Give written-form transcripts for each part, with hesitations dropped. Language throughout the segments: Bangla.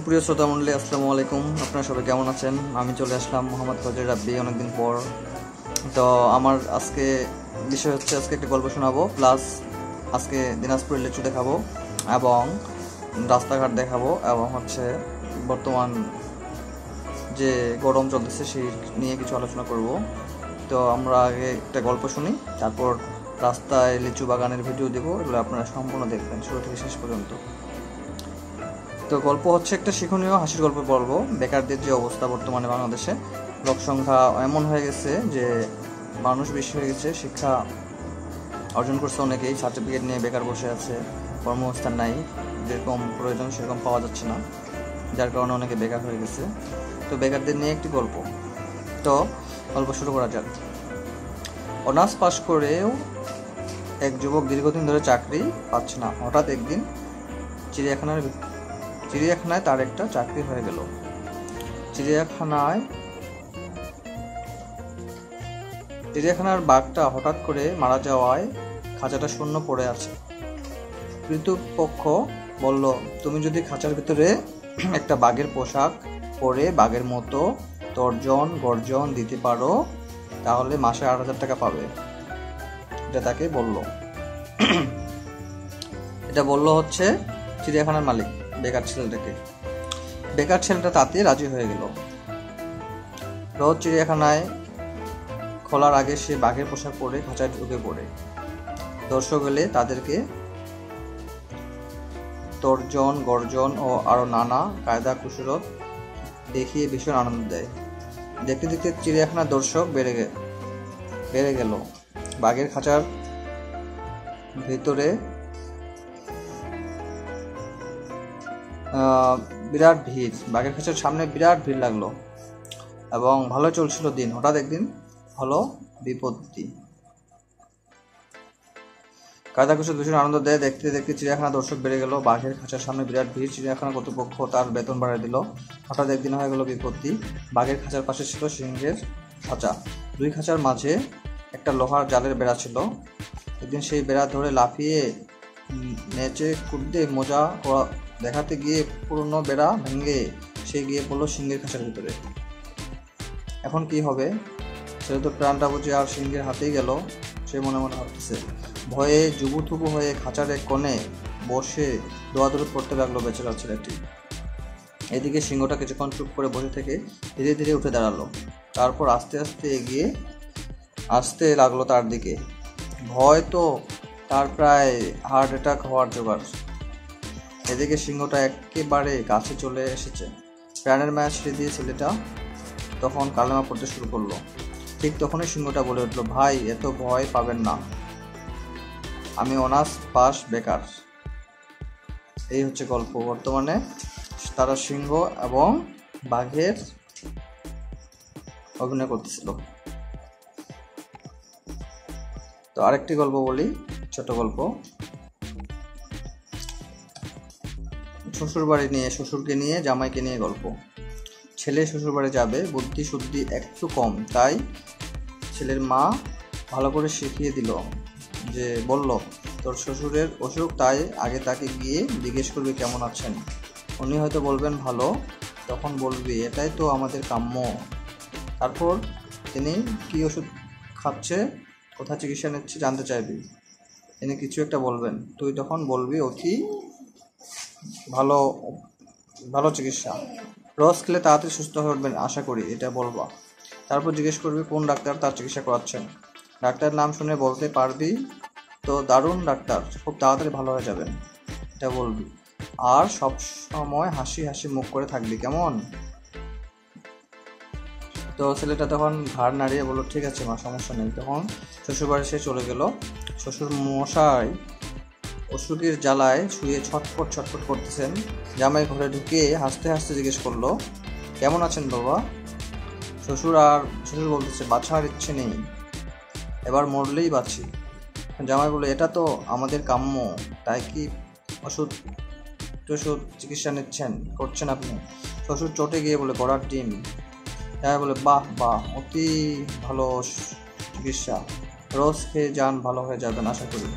সুপ্রিয় শ্রোতা মণ্ডলী, আসসালামু আলাইকুম। আপনারা সবাই কেমন আছেন? আমি চলে আসলাম মোহাম্মদ ফজর রাব্বি অনেকদিন পর। তো আমার আজকে বিষয় হচ্ছে আজকে একটা গল্প শোনাবো, প্লাস আজকে দিনাজপুরের লিচু দেখাবো এবং রাস্তাঘাট দেখাবো এবং হচ্ছে বর্তমান যে গরম চলতেছে সেই নিয়ে কিছু আলোচনা করব। তো আমরা আগে একটা গল্প শুনি, তারপর রাস্তায় লিচু বাগানের ভিডিও দেবো। এগুলো আপনারা সম্পূর্ণ দেখবেন শুরু থেকে শেষ পর্যন্ত। তো গল্প হচ্ছে একটা শিক্ষণীয় হাসির গল্প বলবো। বেকারদের যে অবস্থা বর্তমানে বাংলাদেশে, লোক সংখ্যা এমন হয়ে গেছে যে মানুষ বেশি হয়ে গেছে, শিক্ষা অর্জন করছে অনেকেই, সার্টিফিকেট নিয়ে বেকার বসে আছে, কর্মসংস্থান নাই, যেরকম প্রয়োজন সেরকম পাওয়া যাচ্ছে না, যার কারণে অনেকে বেকার হয়ে গেছে। তো বেকারদের নিয়ে একটি গল্প। তো গল্প শুরু করা যাক। অনার্স পাশ করেও এক যুবক দীর্ঘদিন ধরে চাকরি পাচ্ছে না। হঠাৎ একদিন চিড়িয়াখানায় তার একটা চাকরি হয়ে গেল। চিড়িয়াখানার বাঘটা হঠাৎ করে মারা যাওয়ায় খাঁচাটা শূন্য পড়ে আছে। কর্তৃপক্ষ বলল, তুমি যদি খাঁচার ভিতরে একটা বাঘের পোশাক পরে বাঘের মতো তর্জন গর্জন দিতে পারো তাহলে মাসে 8,000 টাকা পাবে। এটা তাকে বলল। এটা বলল হচ্ছে চিড়িয়াখানার মালিক বেকার ছেলেটাকে। বেকার ছেলেটা তাতে রাজি হয়ে গেল। রোজ চিড়িয়াখানায় খোলার আগে সে বাঘের পোশাক পরে খাঁচায় ঢুকে পড়ে। দর্শক এলে তাদেরকে তর্জন গর্জন ও আরো নানা কায়দা কুশলত দেখিয়ে ভীষণ আনন্দ দেয়। দেখতে দেখতে চিড়িয়াখানার দর্শক বেড়ে গেল। বাঘের খাঁচার ভিতরে বিরাট ভিড়, বাঘের খাঁচার সামনে বিরাট ভিড় লাগলো এবং ভালো চলছিল দিন। হঠাৎ একদিন হলো বিপত্তি। কায়দা কুশল ভীষণ আনন্দ দেয়। দেখতে দেখতে চিড়িয়াখানা দর্শক বেড়ে গেল, বাঘের খাঁচার সামনে বিরাট ভিড়। চিড়িয়াখানা কর্তৃপক্ষ তার বেতন বাড়িয়ে দিল। হঠাৎ একদিন হয়ে গেল বিপত্তি। বাঘের খাঁচার পাশে ছিল সিংহের খাঁচা। দুই খাঁচার মাঝে একটা লোহার জালের বেড়া ছিল। একদিন সেই বেড়া ধরে লাফিয়ে নেচে কুদতে মজা দেখাতে গিয়ে পুরনো বেড়া ভেঙে সে গিয়ে পড়লো সিংহের খাঁচার ভিতরে। এখন কি হবে? ছেলে তো প্রাণটা বুঝে আর সিংহের হাতেই গেল, সে মনে মনে ভাবতেছে। ভয়ে জুবুথুবু হয়ে খাঁচার এক কোণে বসে দৌড়াদৌড়ি করতে লাগলো বেচারা ছেলেটি। এদিকে সিংহটা কিছুক্ষণ চুপ করে বসে থেকে ধীরে ধীরে উঠে দাঁড়ালো। তারপর আস্তে আস্তে এগিয়ে আসতে লাগলো তার দিকে। ভয় তো তার প্রায় হার্ট অ্যাটাক হওয়ার জোগাড়। এদিকে সিংহটা একেবারে কাছে চলে এসেছে। প্রাণের মায়া ছেড়ে দিয়ে ছেলেটা তখন কালেমা পড়তে শুরু করলো। ঠিক তখনই সিংহটা বলে উঠলো, ভাই এত ভয় পাবেন না, আমি অনার্স পাস বেকার। এই হচ্ছে গল্প। বর্তমানে তারা সিংহ এবং বাঘের অভিনয় করতেছিল। তো আরেকটি গল্প বলি, ছোট গল্প। শ্বশুরকে নিয়ে জামাইকে নিয়ে গল্প। ছেলে শ্বশুর বাড়ি যাবে, বুদ্ধি শুদ্ধি একটু কম, তাই ছেলের মা ভালো করে শিখিয়ে দিল। যে বলল, তোর শ্বশুরের অসুখ, তাই আগে তাকে গিয়ে জিজ্ঞেস করবি কেমন আছেন। উনি হয়তো বলবেন ভালো, তখন বলবি এটাই তো আমাদের কাম্য। তারপর তিনি কি ওষুধ খাচ্ছে, কোথায় চিকিৎসা নিচ্ছে জানতে চাইবি। তিনি কিছু একটা বলবেন, তুই তখন বলবি অতি ভালো ভালো চিকিৎসা, রস খেলে তাড়াতাড়ি সুস্থ হয়ে উঠবেন আশা করি, এটা বলবা। তারপর জিজ্ঞেস করবি কোন ডাক্তার তার চিকিৎসা করাচ্ছেন। ডাক্তারের নাম শুনে বলতে পারবি তো দারুণ ডাক্তার, খুব তাড়াতাড়ি ভালো হয়ে যাবেন, এটা বলবি। আর সব সময় হাসি হাসি মুখ করে থাকবি, কেমন? তো ছেলেটা তখন ঘাড় নাড়িয়ে বললো, ঠিক আছে মা, সমস্যা নেই। তখন শ্বশুরবাড়ি সে চলে গেল। শ্বশুর মশাই অসুখের জ্বালায় শুয়ে ছটফট করতেছেন। জামাই ঘরে ঢুকে হাসতে হাসতে জিজ্ঞেস করলো, কেমন আছেন বাবা? শ্বশুর বলতেছে, বাঁচার ইচ্ছে নেই, এবার মরলেই বাঁচি। জামাই বলে, এটা তো আমাদের কাম্য, তাই কি ওষুধ চিকিৎসা করছেন আপনি? শ্বশুর চটে গিয়ে বলে, গড়ার ডিম। জামাই বলে, বাহ বাহ, অতি ভালো চিকিৎসা, রোজ খেয়ে যান, ভালো হয়ে যাবেন আশা করি।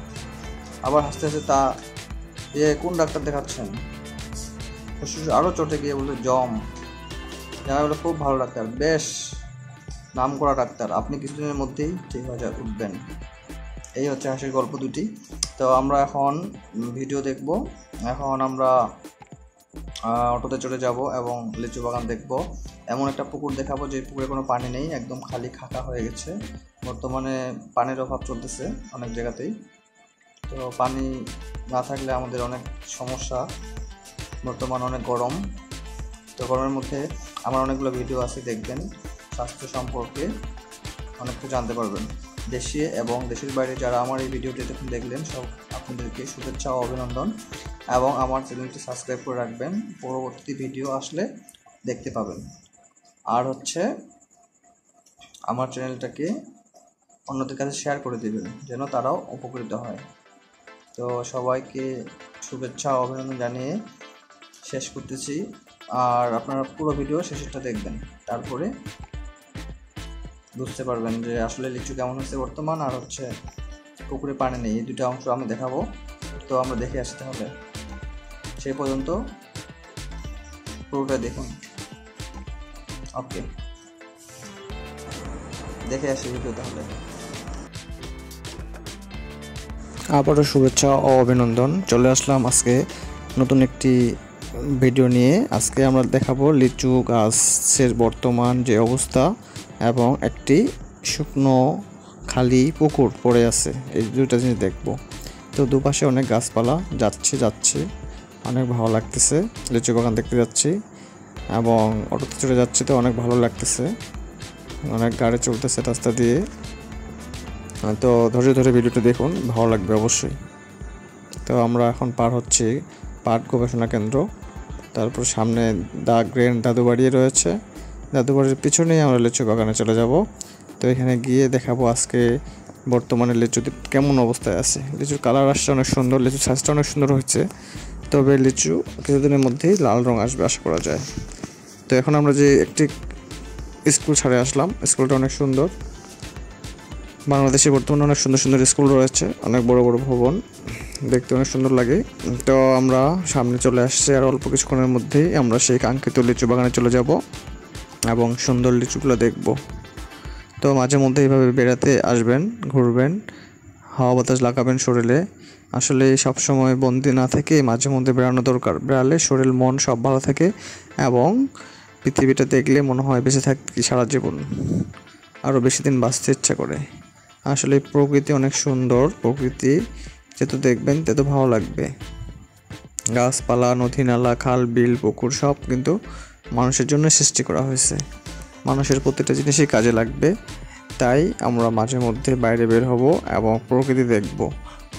আবার হাসতে হাসতে, তা কোন ডাক্তার দেখাচ্ছেন? আরও চটে গিয়ে বললো জম। যারা বলে খুব ভালো ডাক্তার, বেশ নাম করা ডাক্তার, আপনি কিছুদিনের মধ্যেই ঠিক হয়ে উঠবেন। এই হচ্ছে হাসির গল্প দুটি। তো আমরা এখন ভিডিও দেখব। এখন আমরা অটোতে চলে যাব এবং লিচু বাগান দেখব। এমন একটা পুকুর দেখাবো যে পুকুরে কোনো পানি নেই, একদম খালি খাকা হয়ে গেছে। বর্তমানে পানির অভাব চলতেছে অনেক জায়গাতেই। তো পানি না থাকলে আমাদের অনেক সমস্যা। বর্তমান অনেক গরম। তো গরমের মধ্যে আমার অনেকগুলো ভিডিও আছে, দেখবেন। স্বাস্থ্য সম্পর্কে অনেক কিছু জানতে পারবেন। দেশে এবং দেশের বাইরে যারা আমার এই ভিডিওটি দেখলেন সব আপনাদেরকে শুভেচ্ছা ও অভিনন্দন, এবং আমার চ্যানেলটি সাবস্ক্রাইব করে রাখবেন, পরবর্তী ভিডিও আসলে দেখতে পাবেন। আর হচ্ছে আমার চ্যানেলটাকে অন্যদের কাছে শেয়ার করে দেবেন যেন তারাও উপকৃত হয়। তো সবাইকে শুভেচ্ছা ও অভিনন্দন জানিয়ে শেষ করতেছি। আর আপনারা পুরো ভিডিও শেষেরটা দেখবেন, তারপরে বুঝতে পারবেন যে আসলে লিচু কেমন হচ্ছে বর্তমান, আর হচ্ছে পুকুরে পানি নেই, এই দুটো অংশ আমি দেখাবো। তো আমরা দেখে আসতে হবে, সেই পর্যন্ত পুরোটা দেখুন। ওকে, দেখে আসি ভিডিও তাহলে। আবারও শুভেচ্ছা ও অভিনন্দন। চলে আসলাম আজকে নতুন একটি ভিডিও নিয়ে। আজকে আমরা দেখাবো লিচু গাছের বর্তমান যে অবস্থা এবং একটি শুকনো খালি পুকুর পড়ে আছে, এই দুইটা জিনিস দেখব। তো দুপাশে অনেক গাছপালা যাচ্ছে, অনেক ভালো লাগতেছে। লিচু বাগান দেখতে যাচ্ছি এবং অটোতে চলে যাচ্ছি, তো অনেক ভালো লাগতেছে। অনেক গাড়ি চলতেছে রাস্তা দিয়ে। তো ধৈর্য ধরে ভিডিওটা দেখুন, ভালো লাগবে অবশ্যই। তো আমরা এখন পার হচ্ছি পাট গবেষণা কেন্দ্র। তারপর সামনে দ্য গ্র্যান্ড দাদুবাড়ি রয়েছে, দাদুবাড়ির পিছনেই আমরা লিচু বাগানে চলে যাব। তো এখানে গিয়ে দেখাবো আজকে বর্তমানে লিচু কেমন অবস্থায় আছে। লিচুর কালার আসছে অনেক সুন্দর, লিচুর সাইজটা অনেক সুন্দর হচ্ছে। তবে লিচু কিছুদিনের মধ্যেই লাল রং আসবে আশা করা যায়। তো এখন আমরা যে একটি স্কুল ছাড়ে আসলাম, স্কুলটা অনেক সুন্দর। বাংলাদেশে বর্তমানে অনেক সুন্দর সুন্দর স্কুল রয়েছে, অনেক বড় বড় ভবন, দেখতে অনেক সুন্দর লাগে। তো আমরা সামনে চলে আসছি, আর অল্প কিছুক্ষণের মধ্যেই আমরা সেই কাঙ্ক্ষিত লিচু বাগানে চলে যাব এবং সুন্দর লিচুগুলো দেখব। তো মাঝে মধ্যে এইভাবে বেড়াতে আসবেন, ঘুরবেন, হাওয়া বাতাস লাগাবেন শরীরে। আসলে সব সময় বন্দি না থেকে মাঝে মধ্যে বেড়ানো দরকার। বেড়ালে শরীর মন সব ভালো থাকে এবং পৃথিবীটা দেখলে মনে হয় বেঁচে থাকি সারা জীবন, আরও বেশি দিন বাঁচতে ইচ্ছা করে। আসলে প্রকৃতি অনেক সুন্দর, প্রকৃতি যেহেতু দেখবেন তত ভালো লাগবে। গাছপালা, নদী নালা, খাল বিল, পুকুর সব কিন্তু মানুষের জন্য সৃষ্টি করা হয়েছে। মানুষের প্রতিটা জিনিসই কাজে লাগবে। তাই আমরা মাঝে মধ্যে বাইরে বের হব এবং প্রকৃতি দেখব।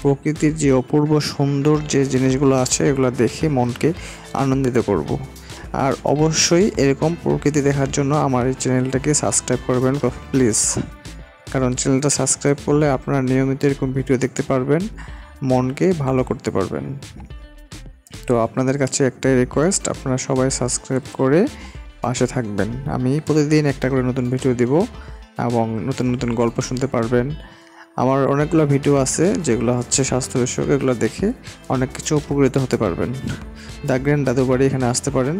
প্রকৃতির যে অপূর্ব সুন্দর যে জিনিসগুলো আছে এগুলো দেখে মনকে আনন্দিত করব। আর অবশ্যই এরকম প্রকৃতি দেখার জন্য আমার এই চ্যানেলটাকে সাবস্ক্রাইব করবেন প্লিজ, কারণ চ্যানেলটা সাবস্ক্রাইব করলে আপনারা নিয়মিত এরকম ভিডিও দেখতে পারবেন, মনকে ভালো করতে পারবেন। তো আপনাদের কাছে একটাই রিকোয়েস্ট, আপনারা সবাই সাবস্ক্রাইব করে পাশে থাকবেন। আমি প্রতিদিন একটা করে নতুন ভিডিও দিব এবং নতুন নতুন গল্প শুনতে পারবেন। আমার অনেকগুলো ভিডিও আছে যেগুলো হচ্ছে স্বাস্থ্য বিষয়ক, এগুলো দেখে অনেক কিছু উপকৃত হতে পারবেন। দ্য গ্র্যান্ড দাদুবাড়ি এখানে আসতে পারেন।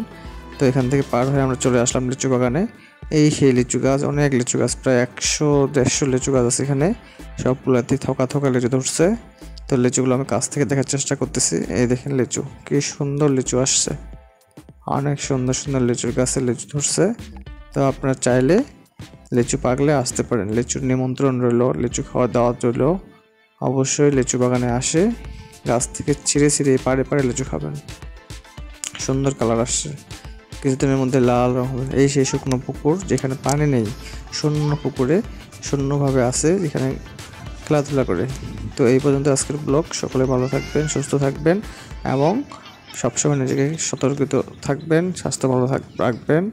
তো এখান থেকে পার হয়ে আমরা চলে আসলাম লিচু বাগানে। এই সেই লিচু গাছ, অনেক লিচু গাছ, প্রায় 100-150 লিচু গাছ আছে এখানে। সবগুলোতে থোকা থোকা লিচু ধরছে। তো লিচুগুলো আমি কাছ থেকে দেখার চেষ্টা করতেছি। এই দেখেন লিচু, কি সুন্দর লিচু আসছে, অনেক সুন্দর সুন্দর লিচুর গাছে লিচু ধরছে। তো আপনারা চাইলে লিচু পাকলে আসতে পারেন, লিচুর নিমন্ত্রণ রইল, লিচু খাওয়ার দাওয়াত রইল। অবশ্যই লিচু বাগানে আসে গাছ থেকে ছিঁড়ে ছিঁড়ে পাড়ে পাড়ে লিচু খাবেন। সুন্দর কালার আসছে, কিছুদিনের মধ্যে লাল রং হবে। এই সেই শুকনো পুকুর, যেখানে পানি নেই, শূন্য পুকুরে শূন্যভাবে আছে, যেখানে খেলাধুলা করে। তো এই পর্যন্ত আজকের ব্লগ। সকলে ভালো থাকবেন, সুস্থ থাকবেন এবং সবসময় নিজেকে সতর্কিত থাকবেন, স্বাস্থ্য ভালো রাখবেন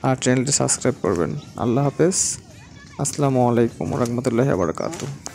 আর চ্যানেলটি সাবস্ক্রাইব করবেন। আল্লাহ হাফেজ, আসসালামু আলাইকুম ওয়া রাহমাতুল্লাহি ওয়া বারাকাতুহু।